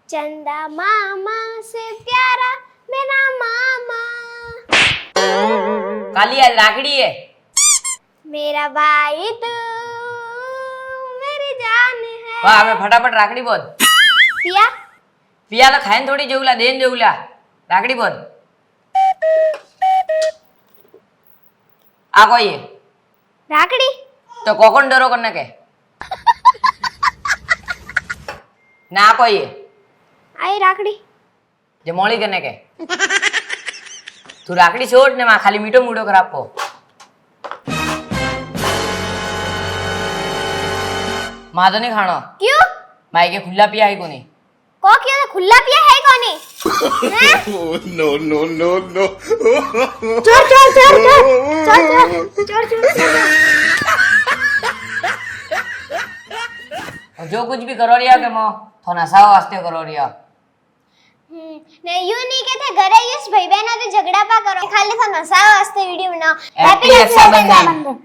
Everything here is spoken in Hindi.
चंदा मामा से प्यारा मेरा मामा, काली आज राखड़ी है। मेरा भाई तू मेरी जान है। वाह हमें फटाफट राखड़ी बोल। पिया पिया तो खाए थोड़ी जेवला देन जेवला राखड़ी बोल। आ कोई है राखड़ी तो कोकण डरो करने के ना कोई है आई राखड़ी जे मोली करने के तू राखड़ी छोड़ ने मां खाली मीठो मूडो खराब को मां तो नहीं खाना क्यों माई के खुला पिया है कोनी को क्यों तो खुला पिया है कोनी हैं? No, no, no, no. चोर चोर चोर चोर चोर चोर चोर और जो कुछ भी करो रिया के मो तो नशा वास्ते करो रिया ने यू नहीं कहते घरे यूस भाई बहन तो झगड़ा पा करो खाली तो नशा वास्ते वीडियो बनाओ हैप्पी रक्षाबंधन।